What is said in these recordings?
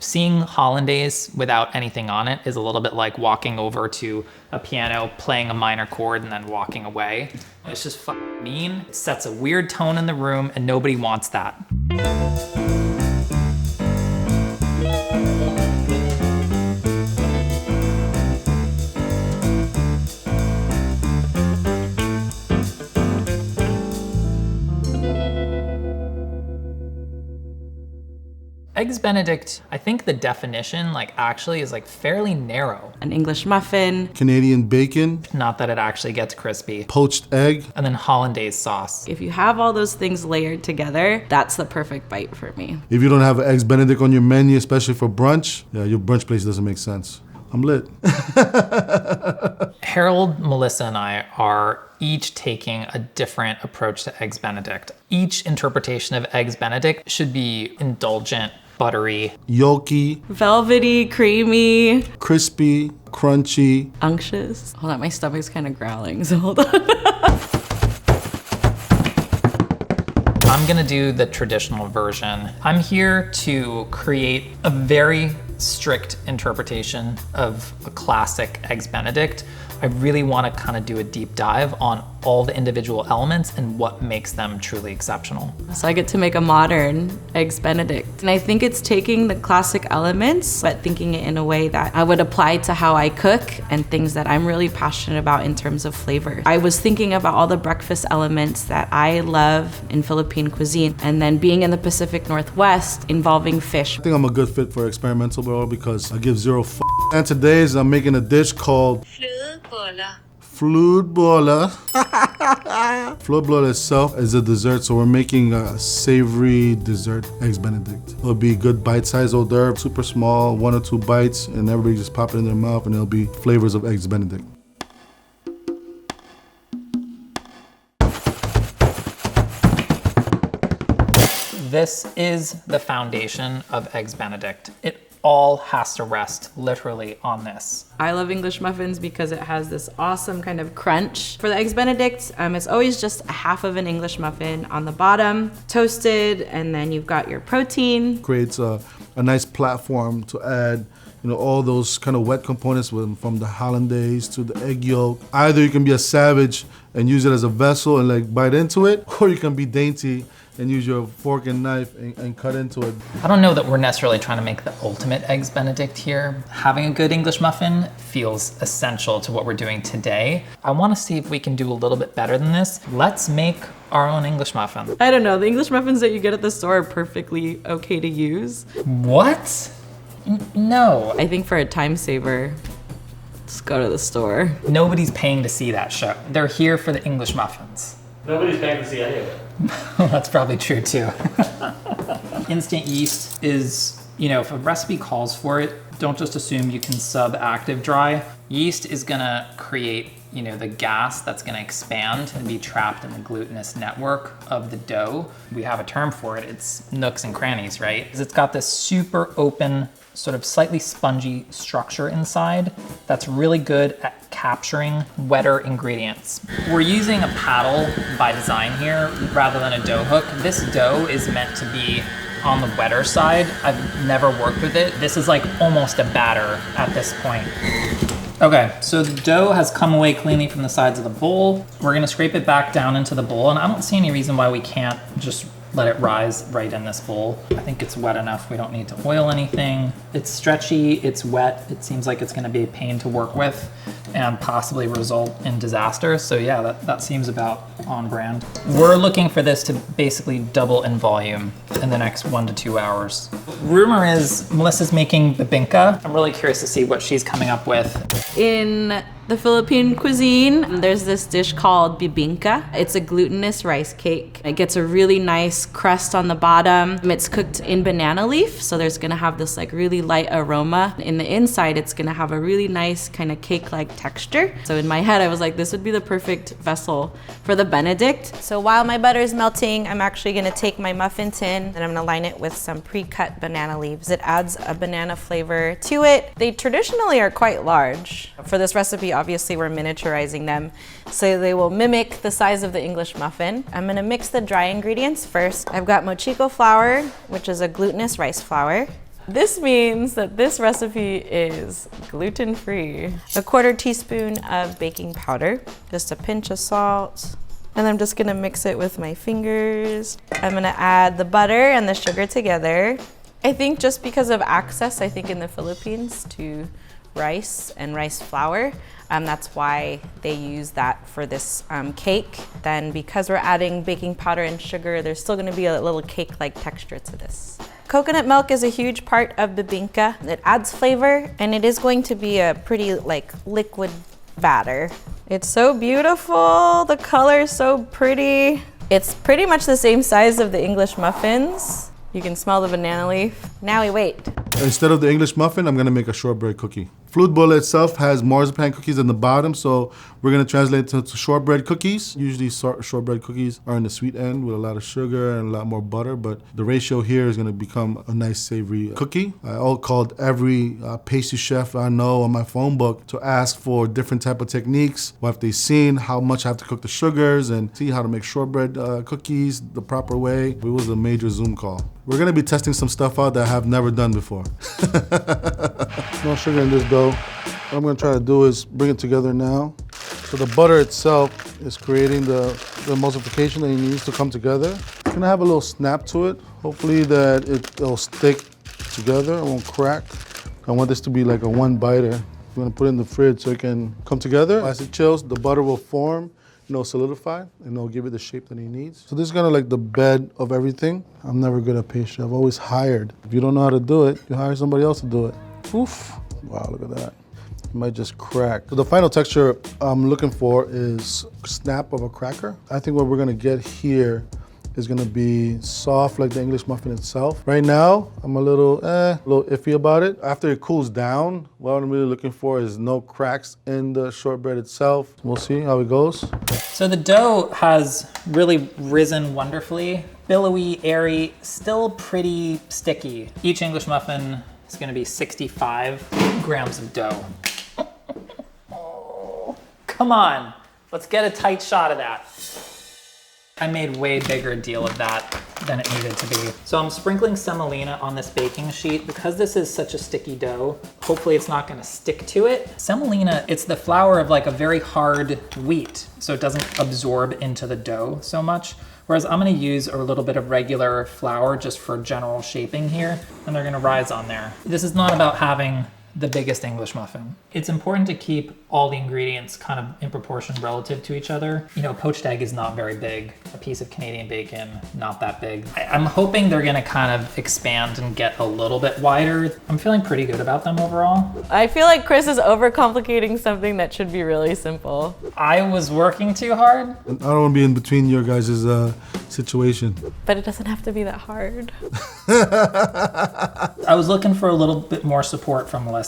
Seeing hollandaise without anything on it is a little bit like walking over to a piano, playing a minor chord, and then walking away. It's just fucking mean. It sets a weird tone in the room, and nobody wants that. Eggs Benedict, I think the definition actually is fairly narrow. An English muffin. Canadian bacon. Not that it actually gets crispy. Poached egg. And then hollandaise sauce. If you have all those things layered together, that's the perfect bite for me. If you don't have Eggs Benedict on your menu, especially for brunch, yeah, your brunch place doesn't make sense. I'm lit. Harold, Melissa, and I are each taking a different approach to Eggs Benedict. Each interpretation of Eggs Benedict should be indulgent, buttery, yolky, velvety, creamy, crispy, crunchy, unctuous. Hold on, my stomach's kind of growling, so hold on. I'm gonna do the traditional version. I'm here to create a very strict interpretation of a classic Eggs Benedict. I really want to kind of do a deep dive on all the individual elements and what makes them truly exceptional. So I get to make a modern Eggs Benedict. And I think it's taking the classic elements, but thinking it in a way that I would apply to how I cook and things that I'm really passionate about in terms of flavor. I was thinking about all the breakfast elements that I love in Philippine cuisine, and then being in the Pacific Northwest involving fish. I think I'm a good fit for experimental, bro, because I give zero f. And today I'm making a dish called Flute bola. Flute bola itself is a dessert, so we're making a savory dessert Eggs Benedict. It'll be good bite-sized hors d'oeuvre, super small, 1 or 2 bites, and everybody just pop it in their mouth, and it'll be flavors of Eggs Benedict. This is the foundation of Eggs Benedict. It all has to rest literally on this. I love English muffins because it has this awesome kind of crunch. For the Eggs Benedict, it's always just a half of an English muffin on the bottom, toasted, and then you've got your protein. Creates a nice platform to add all those kind of wet components from the hollandaise to the egg yolk. Either you can be a savage and use it as a vessel and bite into it, or you can be dainty and use your fork and knife and cut into it. I don't know that we're necessarily trying to make the ultimate Eggs Benedict here. Having a good English muffin feels essential to what we're doing today. I want to see if we can do a little bit better than this. Let's make our own English muffin. I don't know, the English muffins that you get at the store are perfectly okay to use. What? No. I think for a time saver, just go to the store. Nobody's paying to see that show. They're here for the English muffins. Nobody's paying to see any of it. That's probably true too. Instant yeast is, if a recipe calls for it, don't just assume you can sub active dry. Yeast is gonna create, the gas that's gonna expand and be trapped in the glutinous network of the dough. We have a term for it, it's nooks and crannies, right? Because it's got this super open, sort of slightly spongy structure inside that's really good at capturing wetter ingredients. We're using a paddle by design here rather than a dough hook. This dough is meant to be on the wetter side. I've never worked with it. This is almost a batter at this point. Okay, so the dough has come away cleanly from the sides of the bowl. We're gonna scrape it back down into the bowl, and I don't see any reason why we can't just let it rise right in this bowl. I think it's wet enough. We don't need to oil anything. It's stretchy, it's wet. It seems like it's gonna be a pain to work with and possibly result in disaster. So yeah, that seems about on brand. We're looking for this to basically double in volume in the next 1 to 2 hours. Rumor is Melissa's making bibingka. I'm really curious to see what she's coming up with. In the Philippine cuisine, there's this dish called bibingka. It's a glutinous rice cake. It gets a really nice crust on the bottom. It's cooked in banana leaf, so there's gonna have this really light aroma. In the inside, it's gonna have a really nice kind of cake-like texture. So in my head, I was like, this would be the perfect vessel for the Benedict. So while my butter is melting, I'm actually gonna take my muffin tin and I'm gonna line it with some pre-cut banana leaves. It adds a banana flavor to it. They traditionally are quite large. For this recipe, obviously we're miniaturizing them, so they will mimic the size of the English muffin. I'm gonna mix the dry ingredients first. I've got mochico flour, which is a glutinous rice flour. This means that this recipe is gluten-free. A 1/4 teaspoon of baking powder, just a pinch of salt, and I'm just gonna mix it with my fingers. I'm gonna add the butter and the sugar together. I think just because of access, I think in the Philippines, to rice and rice flour, that's why they use that for this cake. Then because we're adding baking powder and sugar, there's still gonna be a little cake-like texture to this. Coconut milk is a huge part of bibingka. It adds flavor, and it is going to be a pretty liquid batter. It's so beautiful. The color is so pretty. It's pretty much the same size of the English muffins. You can smell the banana leaf. Now we wait. Instead of the English muffin, I'm gonna make a shortbread cookie. Flute bola itself has marzipan cookies in the bottom, so we're gonna translate it to shortbread cookies. Usually shortbread cookies are in the sweet end with a lot of sugar and a lot more butter, but the ratio here is gonna become a nice savory cookie. I called every pastry chef I know on my phone book to ask for different type of techniques. What have they seen, how much I have to cook the sugars, and see how to make shortbread cookies the proper way. It was a major Zoom call. We're gonna be testing some stuff out that I have never done before. No sugar in this dough. What I'm gonna try to do is bring it together now. So the butter itself is creating the emulsification that it needs to come together. It's gonna have a little snap to it. Hopefully that it'll stick together, it won't crack. I want this to be like a one biter. I'm gonna put it in the fridge so it can come together. As it chills, the butter will form, solidify, and it'll give it the shape that it needs. So this is kind of like the bed of everything. I'm never good at pastry. I've always hired. If you don't know how to do it, you hire somebody else to do it. Oof. Wow, look at that. It might just crack. So the final texture I'm looking for is snap of a cracker. I think what we're gonna get here is gonna be soft like the English muffin itself. Right now, I'm a little iffy about it. After it cools down, what I'm really looking for is no cracks in the shortbread itself. We'll see how it goes. So the dough has really risen wonderfully. Billowy, airy, still pretty sticky. Each English muffin is gonna be 65 grams of dough. Oh, come on, let's get a tight shot of that. I made way bigger deal of that than it needed to be. So I'm sprinkling semolina on this baking sheet. Because this is such a sticky dough, hopefully it's not gonna stick to it. Semolina, it's the flour of like a very hard wheat, so it doesn't absorb into the dough so much. Whereas I'm gonna use a little bit of regular flour just for general shaping here, and they're gonna rise on there. This is not about having the biggest English muffin. It's important to keep all the ingredients kind of in proportion relative to each other. Poached egg is not very big. A piece of Canadian bacon, not that big. I'm hoping they're gonna kind of expand and get a little bit wider. I'm feeling pretty good about them overall. I feel like Chris is overcomplicating something that should be really simple. I was working too hard. I don't want to be in between your guys' situation. But it doesn't have to be that hard. I was looking for a little bit more support from Melissa.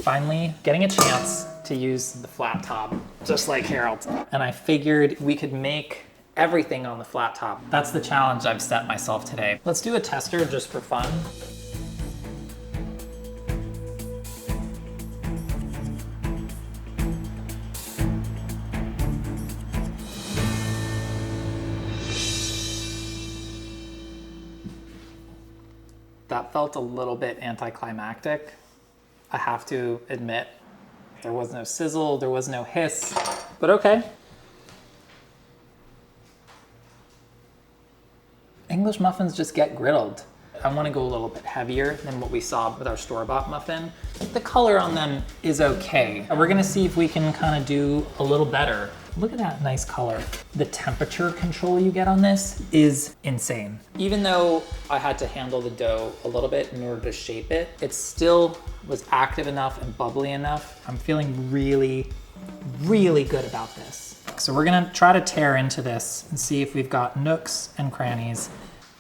Finally, getting a chance to use the flat top, just like Harold. And I figured we could make everything on the flat top. That's the challenge I've set myself today. Let's do a tester just for fun. That felt a little bit anticlimactic. I have to admit, there was no sizzle, there was no hiss, but okay. English muffins just get griddled. I want to go a little bit heavier than what we saw with our store-bought muffin. The color on them is okay. We're gonna see if we can kind of do a little better. Look at that nice color. The temperature control you get on this is insane. Even though I had to handle the dough a little bit in order to shape it, it still was active enough and bubbly enough. I'm feeling really, really good about this. So we're gonna try to tear into this and see if we've got nooks and crannies.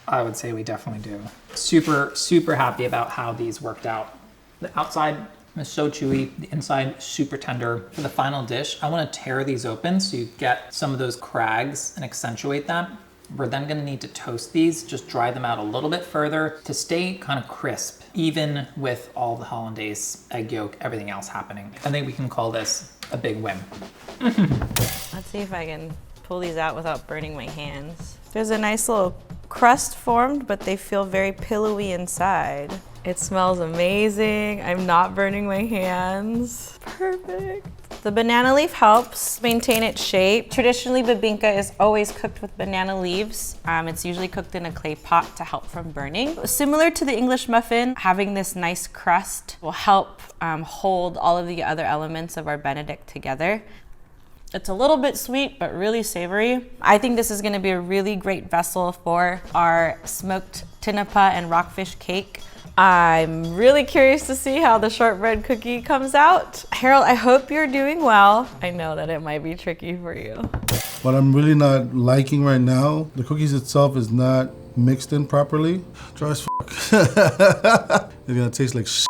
I would say we definitely do. Super, super happy about how these worked out. The outside is so chewy, the inside super tender. For the final dish, I wanna tear these open so you get some of those crags and accentuate them. We're then gonna need to toast these, just dry them out a little bit further to stay kind of crisp, even with all the hollandaise, egg yolk, everything else happening. I think we can call this a big win. Let's see if I can pull these out without burning my hands. There's a nice little crust formed, but they feel very pillowy inside. It smells amazing. I'm not burning my hands. Perfect. The banana leaf helps maintain its shape. Traditionally, bebinca is always cooked with banana leaves. It's usually cooked in a clay pot to help from burning. Similar to the English muffin, having this nice crust will help hold all of the other elements of our Benedict together. It's a little bit sweet, but really savory. I think this is gonna be a really great vessel for our smoked tinapa and rockfish cake. I'm really curious to see how the shortbread cookie comes out. Harold, I hope you're doing well. I know that it might be tricky for you. What I'm really not liking right now, the cookies itself is not mixed in properly. Dry as fuck. It's gonna taste like shit.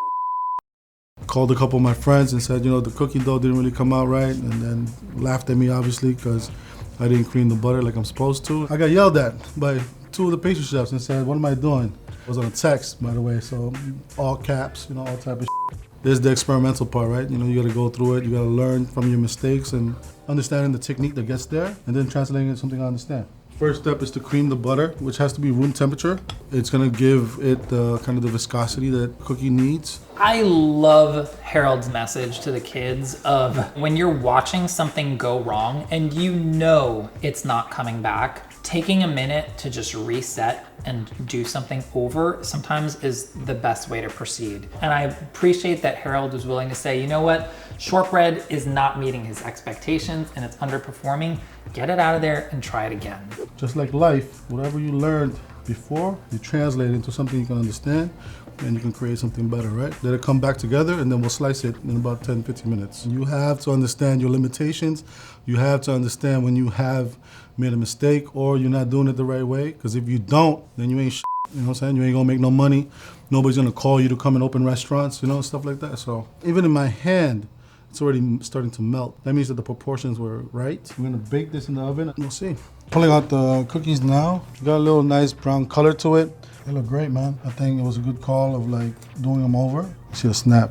Called a couple of my friends and said, you know, the cookie dough didn't really come out right, and then laughed at me obviously because I didn't cream the butter like I'm supposed to. I got yelled at by 2 of the pastry chefs and said, what am I doing? It was on a text, by the way, so all caps, you know, all type of shit. There's the experimental part, right? You know, you gotta go through it, you gotta learn from your mistakes and understanding the technique that gets there, and then translating it to something I understand. First step is to cream the butter, which has to be room temperature. It's gonna give it the kind of the viscosity that cookie needs. I love Harold's message to the kids of when you're watching something go wrong and you know it's not coming back, taking a minute to just reset and do something over sometimes is the best way to proceed. And I appreciate that Harold was willing to say, you know what, shortbread is not meeting his expectations and it's underperforming. Get it out of there and try it again. Just like life, whatever you learned before, you translate it into something you can understand and you can create something better, right? Let it come back together and then we'll slice it in about 10, 15 minutes. You have to understand your limitations. You have to understand when you have made a mistake or you're not doing it the right way. Because if you don't, then you ain't shit. You know what I'm saying? You ain't gonna make no money. Nobody's gonna call you to come and open restaurants, you know, stuff like that. So even in my hand, it's already starting to melt. That means that the proportions were right. We're gonna bake this in the oven and we'll see. Pulling out the cookies now. Got a little nice brown color to it. They look great, man. I think it was a good call of like doing them over. See the snap.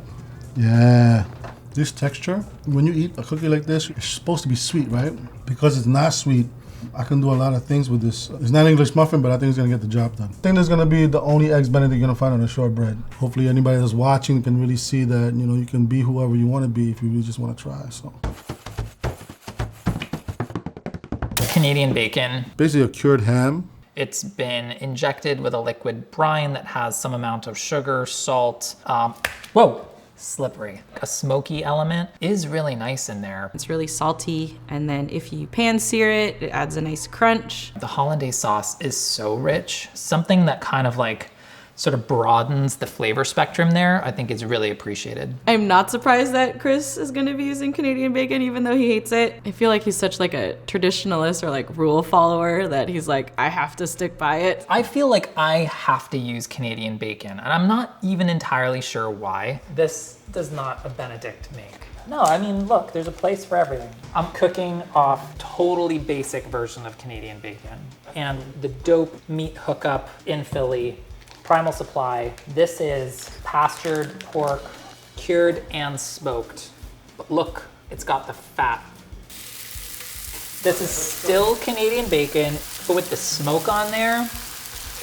Yeah. This texture, when you eat a cookie like this, it's supposed to be sweet, right? Because it's not sweet, I can do a lot of things with this. It's not English muffin, but I think it's gonna get the job done. I think this is gonna be the only eggs Benedict you're gonna find on a shortbread. Hopefully anybody that's watching can really see that, you know, you can be whoever you wanna be if you really just wanna try, so. Canadian bacon. Basically a cured ham. It's been injected with a liquid brine that has some amount of sugar, salt, slippery. A smoky element is really nice in there. It's really salty, and then if you pan sear it, it adds a nice crunch. The hollandaise sauce is so rich. Something that kind of like sort of broadens the flavor spectrum there, I think is really appreciated. I'm not surprised that Chris is gonna be using Canadian bacon even though he hates it. I feel like he's such like a traditionalist or like rule follower that he's like, I have to stick by it. I feel like I have to use Canadian bacon, and I'm not even entirely sure why. This does not a Benedict make. No, I mean, look, there's a place for everything. I'm cooking off totally basic version of Canadian bacon. And the dope meat hookup in Philly, Primal Supply. This is pastured pork, cured and smoked. But look, it's got the fat. This is still Canadian bacon, but with the smoke on there.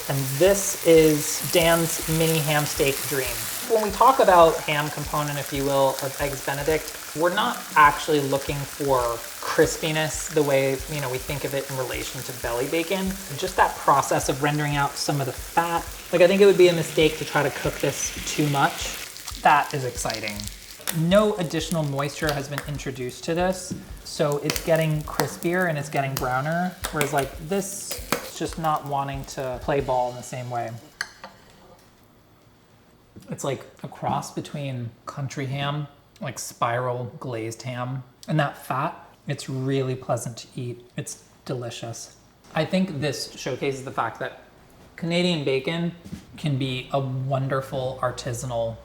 And this is Dan's mini ham steak dream. When we talk about ham component, if you will, of Eggs Benedict, we're not actually looking for crispiness the way, you know, we think of it in relation to belly bacon. Just that process of rendering out some of the fat. Like, I think it would be a mistake to try to cook this too much. That is exciting. No additional moisture has been introduced to this, so it's getting crispier and it's getting browner, whereas like this, it's just not wanting to play ball in the same way. It's like a cross between country ham, like spiral glazed ham, and that fat, it's really pleasant to eat. It's delicious. I think this showcases the fact that Canadian bacon can be a wonderful, artisanal,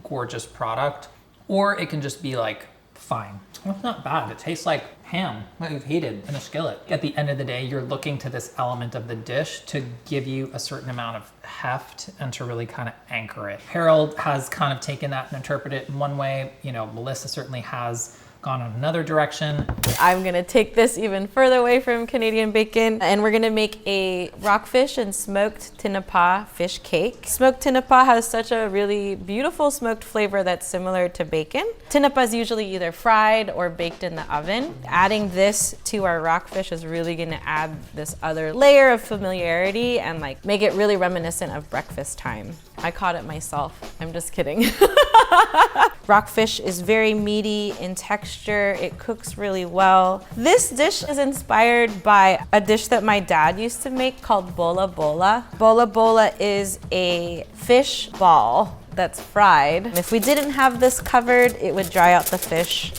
gorgeous product, or it can just be like, fine. It's not bad. It tastes like ham that you've heated in a skillet. At the end of the day, you're looking to this element of the dish to give you a certain amount of heft and to really kind of anchor it. Harold has kind of taken that and interpreted it in one way. You know, Melissa certainly has gone in another direction. I'm gonna take this even further away from Canadian bacon, and we're gonna make a rockfish and smoked tinapa fish cake. Smoked tinapa has such a really beautiful smoked flavor that's similar to bacon. Tinapa is usually either fried or baked in the oven. Adding this to our rockfish is really gonna add this other layer of familiarity and like make it really reminiscent of breakfast time. I caught it myself. I'm just kidding. Rockfish is very meaty in texture. It cooks really well. This dish is inspired by a dish that my dad used to make called bola bola. Bola bola is a fish ball that's fried. If we didn't have this covered, it would dry out the fish,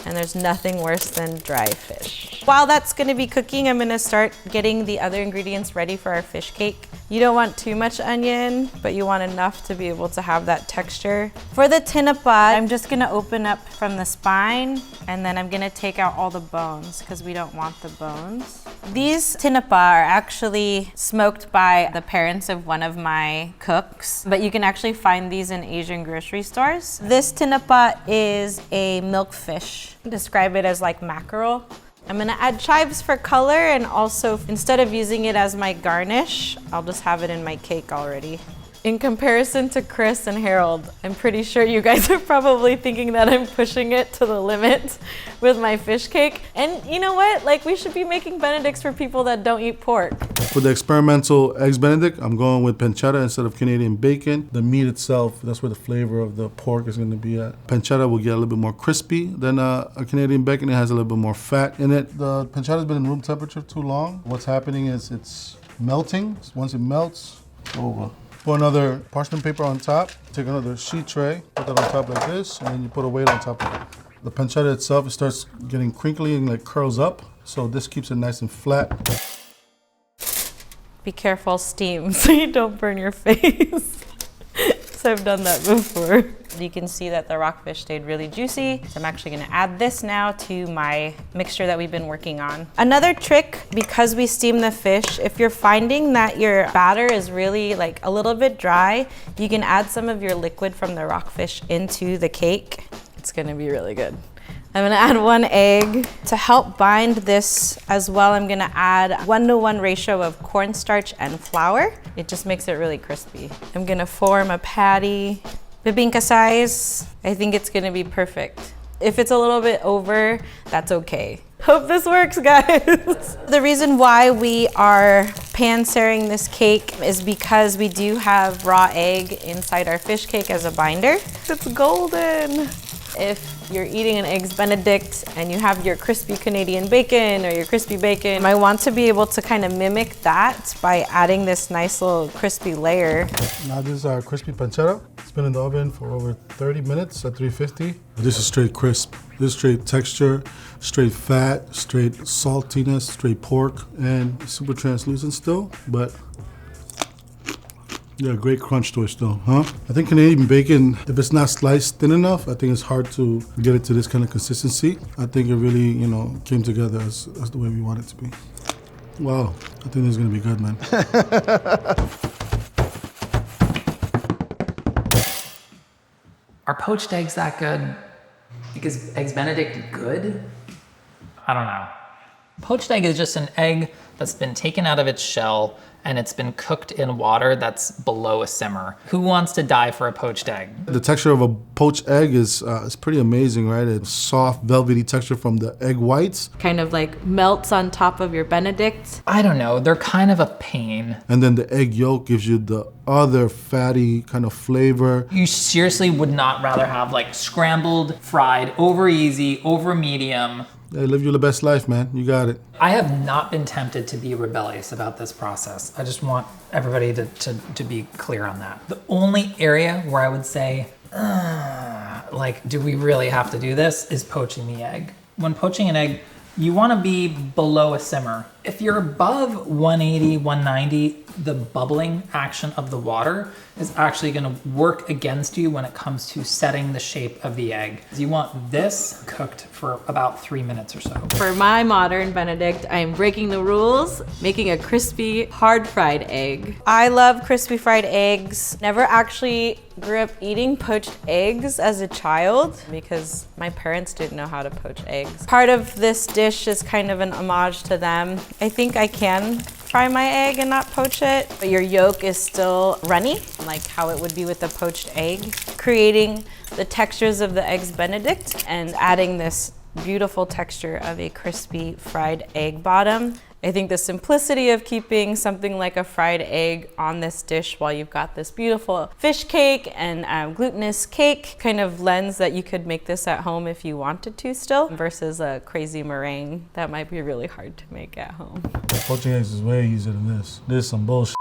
and there's nothing worse than dry fish. While that's gonna be cooking, I'm gonna start getting the other ingredients ready for our fish cake. You don't want too much onion, but you want enough to be able to have that texture. For the tinapa, I'm just gonna open up from the spine, and then I'm gonna take out all the bones because we don't want the bones. These tinapa are actually smoked by the parents of one of my cooks, but you can actually find these in Asian grocery stores. This tinapa is a milkfish. Describe it as like mackerel. I'm gonna add chives for color, and also instead of using it as my garnish, I'll just have it in my cake already. In comparison to Chris and Harold, I'm pretty sure you guys are probably thinking that I'm pushing it to the limit with my fish cake. And you know what? Like, we should be making Benedicts for people that don't eat pork. For the experimental eggs Benedict, I'm going with pancetta instead of Canadian bacon. The meat itself, that's where the flavor of the pork is going to be at. Pancetta will get a little bit more crispy than a Canadian bacon. It has a little bit more fat in it. The pancetta has been in room temperature too long. What's happening is it's melting. Once it melts, it's over. Put another parchment paper on top. Take another sheet tray, put that on top like this, and then you put a weight on top of it. The pancetta itself, it starts getting crinkly and like curls up. So this keeps it nice and flat. Be careful, steam, so you don't burn your face. So I've done that before. You can see that the rockfish stayed really juicy. So I'm actually gonna add this now to my mixture that we've been working on. Another trick, because we steam the fish, if you're finding that your batter is really like a little bit dry, you can add some of your liquid from the rockfish into the cake. It's gonna be really good. I'm gonna add 1 egg. To help bind this as well, I'm gonna add 1:1 ratio of cornstarch and flour. It just makes it really crispy. I'm gonna form a patty. Bibinka size, I think it's gonna be perfect. If it's a little bit over, that's okay. Hope this works, guys. The reason why we are pan-searing this cake is because we do have raw egg inside our fish cake as a binder. It's golden. If you're eating an Eggs Benedict and you have your crispy Canadian bacon or your crispy bacon, I want to be able to kind of mimic that by adding this nice little crispy layer. Now this is our crispy pancetta. It's been in the oven for over 30 minutes at 350. This is straight crisp. This is straight texture, straight fat, straight saltiness, straight pork, and super translucent still, but yeah, great crunch to it still, huh? I think Canadian bacon, if it's not sliced thin enough, I think it's hard to get it to this kind of consistency. I think it really, came together as the way we want it to be. Wow, I think this is gonna be good, man. Are poached eggs that good? Because Eggs Benedict good? I don't know. Poached egg is just an egg that's been taken out of its shell and it's been cooked in water that's below a simmer. Who wants to die for a poached egg? The texture of a poached egg is pretty amazing, right? It's soft, velvety texture from the egg whites. Kind of like melts on top of your Benedict. I don't know, they're kind of a pain. And then the egg yolk gives you the other fatty kind of flavor. You seriously would not rather have like scrambled, fried, over easy, over medium. Hey, live your best life, man. You got it. I have not been tempted to be rebellious about this process. I just want everybody to be clear on that. The only area where I would say, do we really have to do this, is poaching the egg. When poaching an egg, you want to be below a simmer. If you're above 180, 190, the bubbling action of the water is actually gonna work against you when it comes to setting the shape of the egg. You want this cooked for about 3 minutes or so. For my modern Benedict, I'm breaking the rules, making a crispy, hard fried egg. I love crispy fried eggs. Never actually grew up eating poached eggs as a child because my parents didn't know how to poach eggs. Part of this dish is kind of an homage to them. I think I can fry my egg and not poach it, but your yolk is still runny, like how it would be with a poached egg. Creating the textures of the eggs Benedict and adding this beautiful texture of a crispy fried egg bottom. I think the simplicity of keeping something like a fried egg on this dish while you've got this beautiful fish cake and glutinous cake kind of lends that you could make this at home if you wanted to still, versus a crazy meringue that might be really hard to make at home. Poaching eggs is way easier than this. This is some bullshit.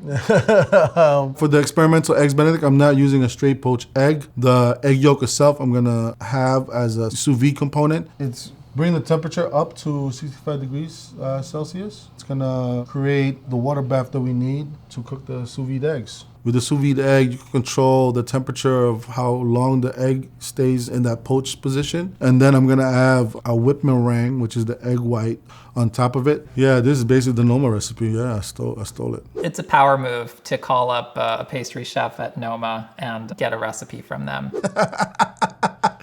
For the experimental eggs Benedict, I'm not using a straight poached egg. The egg yolk itself I'm gonna have as a sous vide component. It's bring the temperature up to 65 degrees Celsius. It's gonna create the water bath that we need to cook the sous vide eggs. With the sous vide egg, you can control the temperature of how long the egg stays in that poached position. And then I'm gonna have a whipped meringue, which is the egg white, on top of it. Yeah, this is basically the Noma recipe. Yeah, I stole it. It's a power move to call up a pastry chef at Noma and get a recipe from them.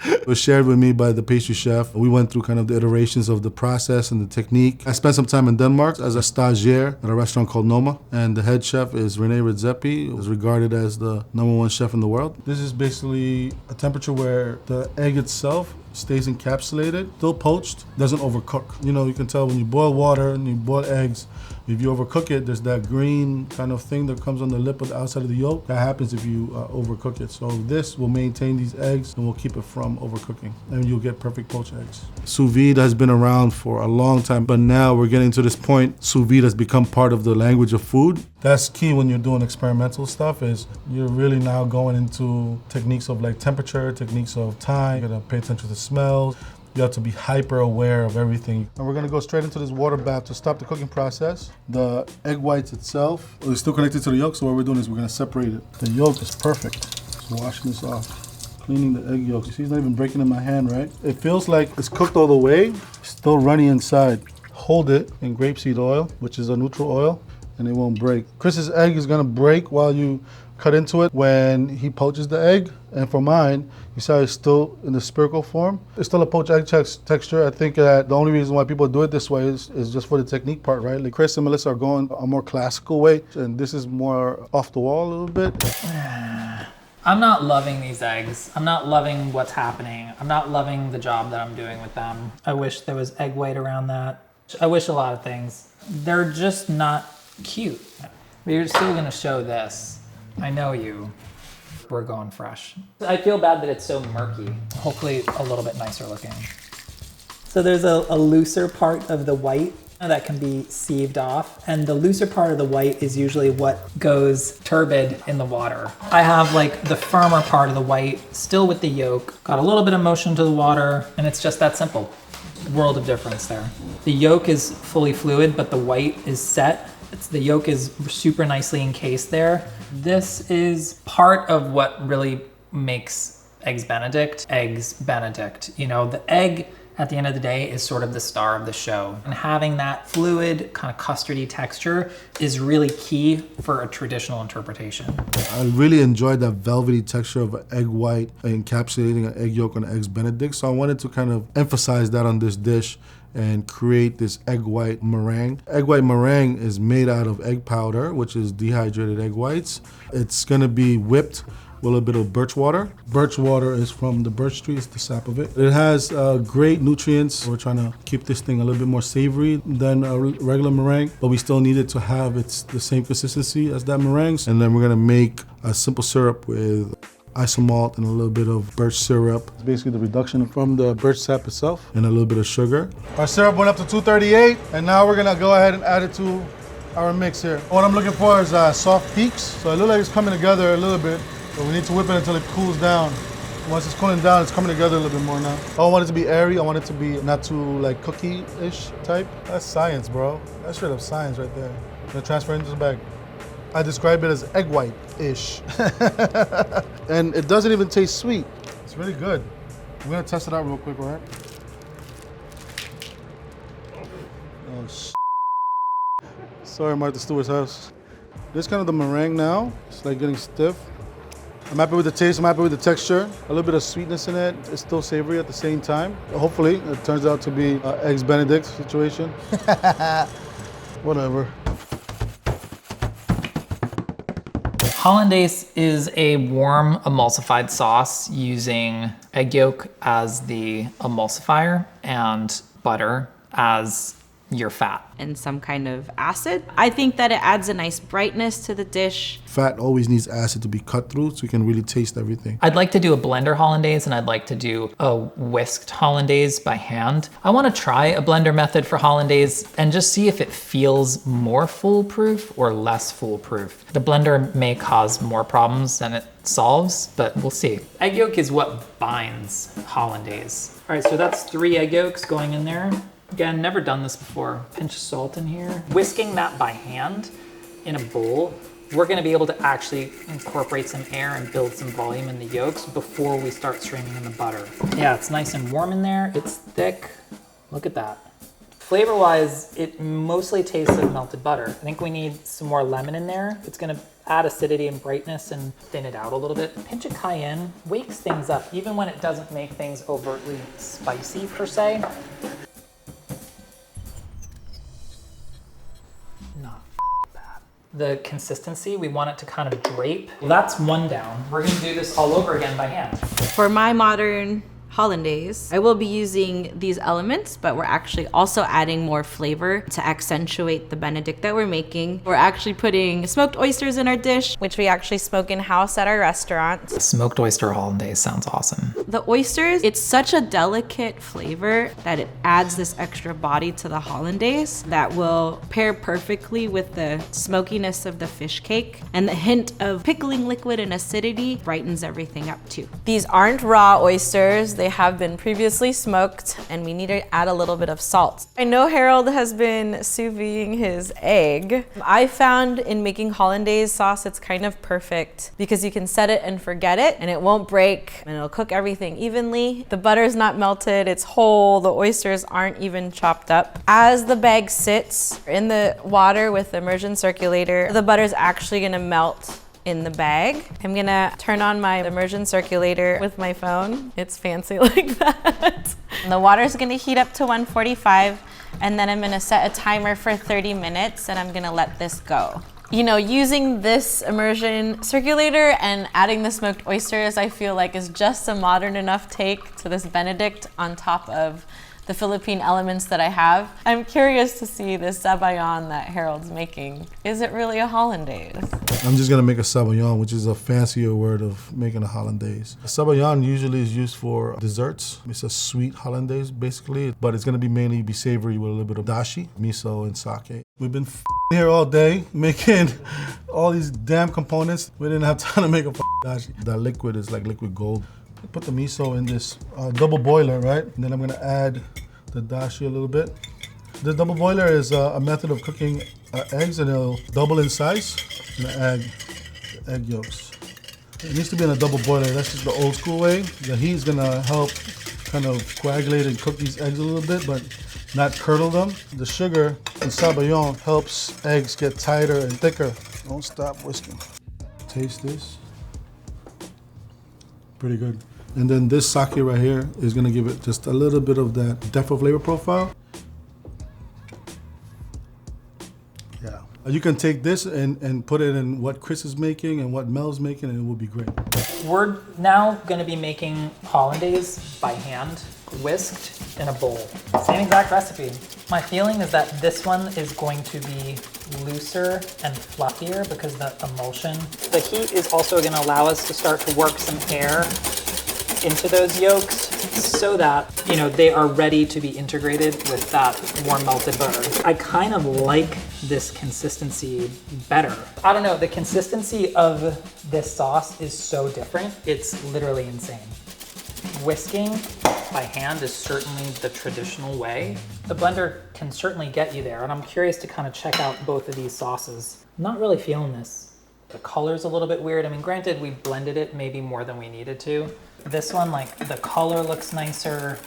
It was shared with me by the pastry chef. We went through kind of the iterations of the process and the technique. I spent some time in Denmark as a stagiaire at a restaurant called Noma, and the head chef is Rene Redzepi, who's regarded as the #1 chef in the world. This is basically a temperature where the egg itself stays encapsulated, still poached, doesn't overcook. You know, you can tell when you boil water and you boil eggs, if you overcook it, there's that green kind of thing that comes on the lip of the outside of the yolk. That happens if you overcook it. So this will maintain these eggs and will keep it from overcooking. And you'll get perfect poached eggs. Sous vide has been around for a long time, but now we're getting to this point, sous vide has become part of the language of food. That's key when you're doing experimental stuff, is you're really now going into techniques of like temperature, techniques of time. You gotta pay attention to smells. You have to be hyper aware of everything. And we're gonna go straight into this water bath to stop the cooking process. The egg whites itself is still connected to the yolk, so what we're doing is we're gonna separate it. The yolk is perfect. So washing this off. Cleaning the egg yolk. You see it's not even breaking in my hand, right? It feels like it's cooked all the way, still runny inside. Hold it in grapeseed oil, which is a neutral oil, and it won't break. Chris's egg is gonna break while you cut into it when he poaches the egg. And for mine, you see how it's still in the spherical form. It's still a poached egg texture. I think that the only reason why people do it this way is just for the technique part, right? Like Chris and Melissa are going a more classical way, and this is more off the wall a little bit. I'm not loving these eggs. I'm not loving what's happening. I'm not loving the job that I'm doing with them. I wish there was egg white around that. I wish a lot of things. They're just not cute. We're still gonna show this. I know you. We're going fresh. I feel bad that it's so murky. Hopefully a little bit nicer looking. So there's a looser part of the white that can be sieved off, and the looser part of the white is usually what goes turbid in the water. I have like the firmer part of the white still with the yolk, got a little bit of motion to the water, and it's just that simple. World of difference there. The yolk is fully fluid, but the white is set. The yolk is super nicely encased there. This is part of what really makes eggs Benedict. You know, the egg at the end of the day is sort of the star of the show. And having that fluid, kind of custardy texture is really key for a traditional interpretation. I really enjoyed that velvety texture of an egg white encapsulating an egg yolk on eggs Benedict. So I wanted to kind of emphasize that on this dish and create this egg white meringue. Egg white meringue is made out of egg powder, which is dehydrated egg whites. It's gonna be whipped with a little bit of birch water. Birch water is from the birch tree, it's the sap of it. It has great nutrients. We're trying to keep this thing a little bit more savory than a regular meringue, but we still need it to have the same consistency as that meringue. And then we're gonna make a simple syrup with isomalt and a little bit of birch syrup. It's basically the reduction from the birch sap itself and a little bit of sugar. Our syrup went up to 238, and now we're gonna go ahead and add it to our mix here. What I'm looking for is soft peaks. So it looks like it's coming together a little bit, but we need to whip it until it cools down. Once it's cooling down, it's coming together a little bit more now. I want it to be airy. I want it to be not too like cookie-ish type. That's science, bro. That's straight up science right there. I'm gonna transfer into the bag. I describe it as egg white-ish. And it doesn't even taste sweet. It's really good. I'm gonna test it out real quick, right? Oh, sorry, I'm at the steward's house. This is kind of the meringue now. It's like getting stiff. I'm happy with the taste, I'm happy with the texture. A little bit of sweetness in it. It's still savory at the same time. Hopefully, it turns out to be an eggs Benedict situation. Whatever. Hollandaise is a warm emulsified sauce using egg yolk as the emulsifier and butter as your fat. And some kind of acid. I think that it adds a nice brightness to the dish. Fat always needs acid to be cut through so you can really taste everything. I'd like to do a blender hollandaise and I'd like to do a whisked hollandaise by hand. I want to try a blender method for hollandaise and just see if it feels more foolproof or less foolproof. The blender may cause more problems than it solves, but we'll see. Egg yolk is what binds hollandaise. All right, so that's 3 egg yolks going in there. Again, never done this before. Pinch of salt in here. Whisking that by hand in a bowl, we're gonna be able to actually incorporate some air and build some volume in the yolks before we start streaming in the butter. Yeah, it's nice and warm in there. It's thick. Look at that. Flavor-wise, it mostly tastes of melted butter. I think we need some more lemon in there. It's gonna add acidity and brightness and thin it out a little bit. A pinch of cayenne wakes things up, even when it doesn't make things overtly spicy per se. The consistency, we want it to kind of drape. Well, that's 1 down. We're gonna do this all over again by hand. For my modern hollandaise, I will be using these elements, but we're actually also adding more flavor to accentuate the Benedict that we're making. We're actually putting smoked oysters in our dish, which we actually smoke in-house at our restaurant. Smoked oyster hollandaise sounds awesome. The oysters, it's such a delicate flavor that it adds this extra body to the hollandaise that will pair perfectly with the smokiness of the fish cake, and the hint of pickling liquid and acidity brightens everything up too. These aren't raw oysters. They have been previously smoked, and we need to add a little bit of salt. I know Harold has been sous videing his egg. I found in making hollandaise sauce, it's kind of perfect because you can set it and forget it, and it won't break, and it'll cook everything evenly. The butter's not melted, it's whole, the oysters aren't even chopped up. As the bag sits in the water with the immersion circulator, the butter's actually gonna melt in the bag. I'm gonna turn on my immersion circulator with my phone. It's fancy like that. And the water's gonna heat up to 145, and then I'm gonna set a timer for 30 minutes, and I'm gonna let this go. You know, using this immersion circulator and adding the smoked oysters, I feel like is just a modern enough take to this Benedict on top of the Philippine elements that I have. I'm curious to see this sabayon that Harold's making. Is it really a hollandaise? I'm just gonna make a sabayon, which is a fancier word of making a hollandaise. A sabayon usually is used for desserts. It's a sweet hollandaise, basically, but it's gonna be mainly savory with a little bit of dashi, miso, and sake. We've been here all day making all these damn components. We didn't have time to make a dashi. That liquid is like liquid gold. Put the miso in this double boiler, right? And then I'm gonna add the dashi a little bit. The double boiler is a method of cooking eggs, and it'll double in size. I'm gonna add the egg yolks. It needs to be in a double boiler. That's just the old school way. The heat is gonna help kind of coagulate and cook these eggs a little bit, but not curdle them. The sugar in sabayon helps eggs get tighter and thicker. Don't stop whisking. Taste this. Pretty good. And then this sake right here is gonna give it just a little bit of that depth of flavor profile. Yeah. You can take this and put it in what Chris is making and what Mel's making, and it will be great. We're now gonna be making hollandaise by hand, whisked in a bowl. Same exact recipe. My feeling is that this one is going to be looser and fluffier because the emulsion. The heat is also gonna allow us to start to work some air into those yolks so that, you know, they are ready to be integrated with that warm melted butter. I kind of like this consistency better. I don't know, the consistency of this sauce is so different. It's literally insane. Whisking by hand is certainly the traditional way. The blender can certainly get you there, and I'm curious to kind of check out both of these sauces. I'm not really feeling this. The color's a little bit weird. I mean, granted, we blended it maybe more than we needed to. This one, like, the color looks nicer.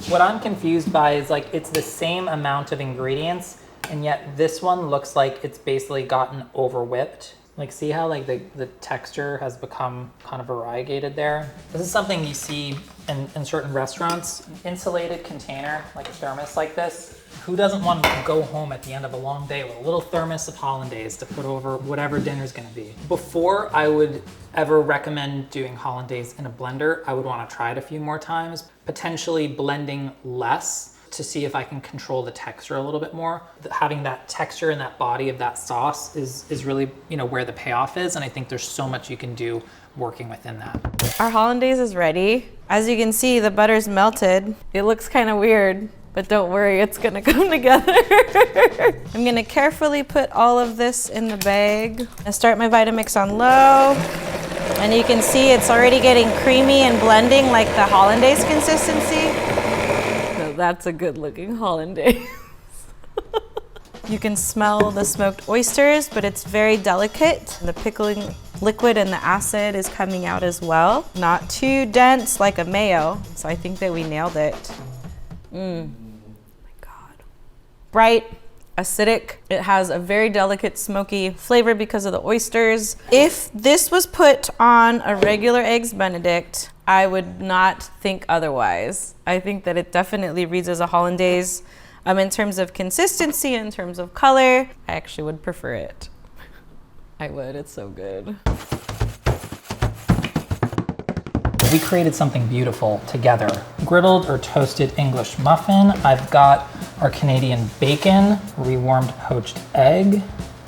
What I'm confused by is, like, it's the same amount of ingredients, and yet this one looks like it's basically gotten over whipped. Like, see how like the texture has become kind of variegated there? This is something you see in certain restaurants. Insulated container, like a thermos like this. Who doesn't want to go home at the end of a long day with a little thermos of hollandaise to put over whatever dinner's gonna be? Before I would ever recommend doing hollandaise in a blender, I would want to try it a few more times, potentially blending less to see if I can control the texture a little bit more. Having that texture and that body of that sauce is really, you know, where the payoff is, and I think there's so much you can do working within that. Our hollandaise is ready. As you can see, the butter's melted. It looks kind of weird, but don't worry, it's gonna come together. I'm gonna carefully put all of this in the bag. I start my Vitamix on low, and you can see it's already getting creamy and blending like the hollandaise consistency. That's a good looking hollandaise. You can smell the smoked oysters, but it's very delicate. The pickling liquid and the acid is coming out as well. Not too dense like a mayo, so I think that we nailed it. Oh my God. Bright, acidic. It has a very delicate smoky flavor because of the oysters. If this was put on a regular Eggs Benedict, I would not think otherwise. I think that it definitely reads as a hollandaise. In terms of consistency, in terms of color, I actually would prefer it. I would, it's so good. We created something beautiful together. Griddled or toasted English muffin. I've got our Canadian bacon, rewarmed poached egg.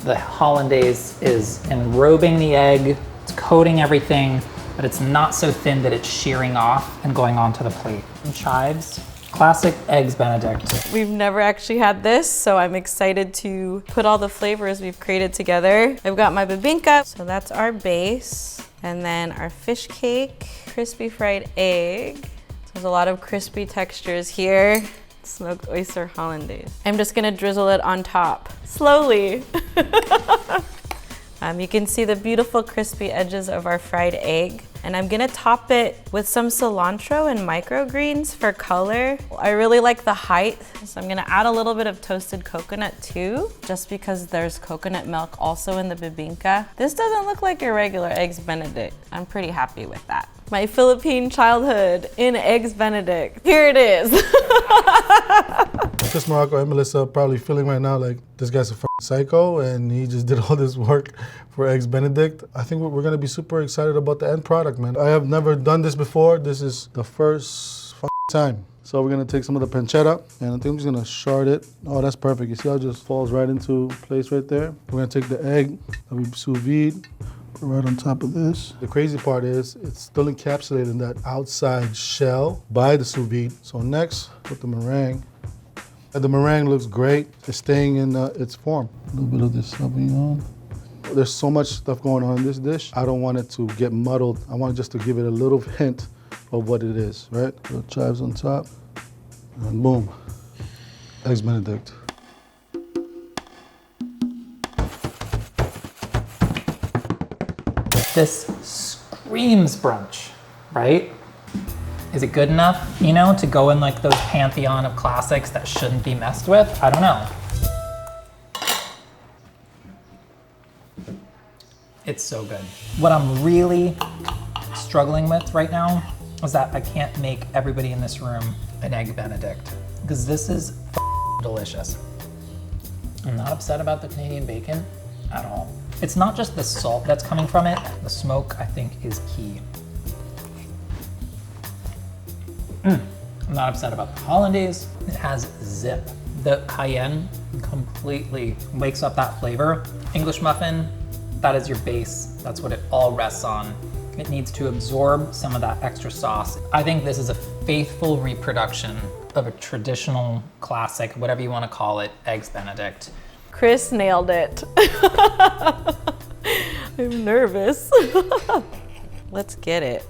The hollandaise is enrobing the egg, it's coating everything, but it's not so thin that it's shearing off and going onto the plate. And chives, classic Eggs Benedict. We've never actually had this, so I'm excited to put all the flavors we've created together. I've got my bibinka, so that's our base. And then our fish cake, crispy fried egg. So there's a lot of crispy textures here. Smoked oyster hollandaise. I'm just gonna drizzle it on top, slowly. You can see the beautiful crispy edges of our fried egg. And I'm gonna top it with some cilantro and microgreens for color. I really like the height, so I'm gonna add a little bit of toasted coconut too, just because there's coconut milk also in the bibinka. This doesn't look like your regular Eggs Benedict. I'm pretty happy with that. My Philippine childhood in Eggs Benedict. Here it is. Chris Morocco and Melissa probably feeling right now like this guy's a psycho and he just did all this work for Eggs Benedict. I think we're gonna be super excited about the end product, man. I have never done this before. This is the first time. So we're gonna take some of the pancetta and I think I'm just gonna shard it. Oh, that's perfect. You see how it just falls right into place right there? We're gonna take the egg that we sous vide, put right on top of this. The crazy part is it's still encapsulated in that outside shell by the sous vide. So next, put the meringue. The meringue looks great. It's staying in its form. A little bit of this Sauvignon. There's so much stuff going on in this dish. I don't want it to get muddled. I want just to give it a little hint of what it is, right? Little chives on top, and boom, Eggs Benedict. This screams brunch, right? Is it good enough, you know, to go in like those pantheon of classics that shouldn't be messed with? I don't know. It's so good. What I'm really struggling with right now is that I can't make everybody in this room an Egg Benedict, because this is delicious. I'm not upset about the Canadian bacon at all. It's not just the salt that's coming from it. The smoke, I think, is key. I'm not upset about the hollandaise. It has zip. The cayenne completely wakes up that flavor. English muffin, that is your base. That's what it all rests on. It needs to absorb some of that extra sauce. I think this is a faithful reproduction of a traditional classic, whatever you want to call it, Eggs Benedict. Chris nailed it. I'm nervous. Let's get it.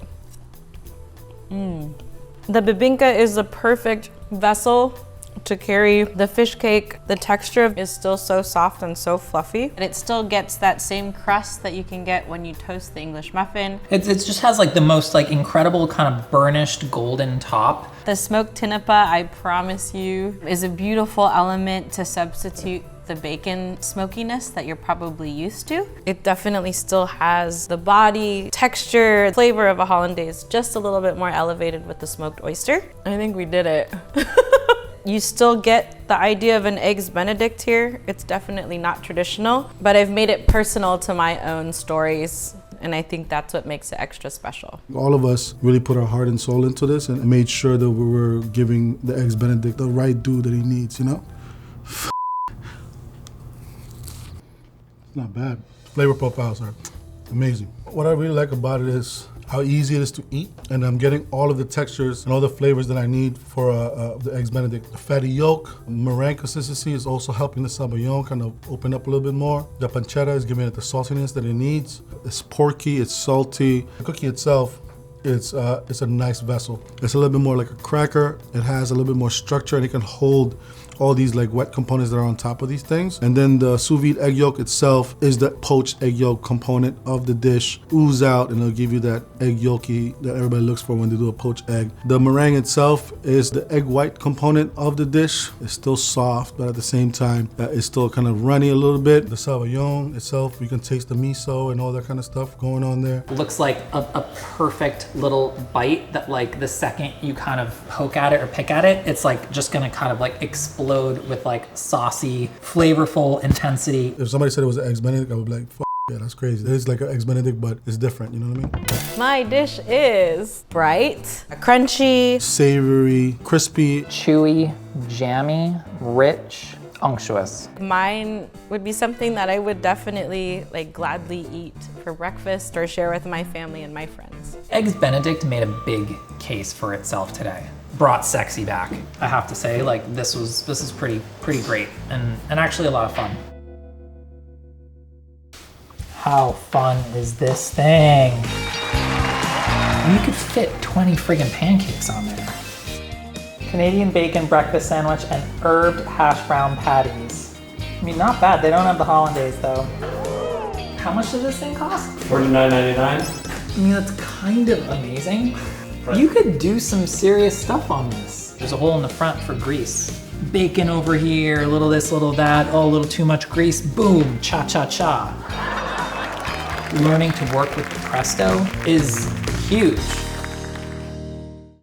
The bibinka is the perfect vessel to carry the fish cake. The texture is still so soft and so fluffy. And it still gets that same crust that you can get when you toast the English muffin. It just has like the most like incredible kind of burnished golden top. The smoked tinapa, I promise you, is a beautiful element to substitute the bacon smokiness that you're probably used to. It definitely still has the body, texture, flavor of a hollandaise, just a little bit more elevated with the smoked oyster. I think we did it. You still get the idea of an eggs Benedict here. It's definitely not traditional, but I've made it personal to my own stories. And I think that's what makes it extra special. All of us really put our heart and soul into this and made sure that we were giving the eggs Benedict the right due that he needs, you know? Not bad. Flavor profiles are amazing. What I really like about it is how easy it is to eat, and I'm getting all of the textures and all the flavors that I need for the eggs Benedict. The fatty yolk, meringue consistency is also helping the sabayon kind of open up a little bit more. The pancetta is giving it the saltiness that it needs. It's porky, it's salty. The cookie itself, it's a nice vessel. It's a little bit more like a cracker. It has a little bit more structure, and it can hold all these like wet components that are on top of these things. And then the sous vide egg yolk itself is the poached egg yolk component of the dish. Ooze out and it'll give you that egg yolky that everybody looks for when they do a poached egg. The meringue itself is the egg white component of the dish. It's still soft, but at the same time, it's still kind of runny a little bit. The sabayon itself, you can taste the miso and all that kind of stuff going on there. Looks like a perfect little bite that like the second you kind of poke at it or pick at it, it's like just gonna kind of like explode with like saucy, flavorful intensity. If somebody said it was an eggs Benedict, I would be like, F yeah, that's crazy. It's like an eggs Benedict, but it's different, you know what I mean? My dish is bright, crunchy, savory, crispy, chewy, jammy, rich, unctuous. Mine would be something that I would definitely like gladly eat for breakfast or share with my family and my friends. Eggs Benedict made a big case for itself today. Brought sexy back. I have to say, like this is pretty great and actually a lot of fun. How fun is this thing? You could fit 20 friggin' pancakes on there. Canadian bacon breakfast sandwich and herbed hash brown patties. I mean, not bad. They don't have the hollandaise though. How much does this thing cost? $49.99. I mean, that's kind of amazing. You could do some serious stuff on this. There's a hole in the front for grease. Bacon over here, a little this, little that, oh, a little too much grease, boom, cha-cha-cha. Learning to work with the Presto is huge.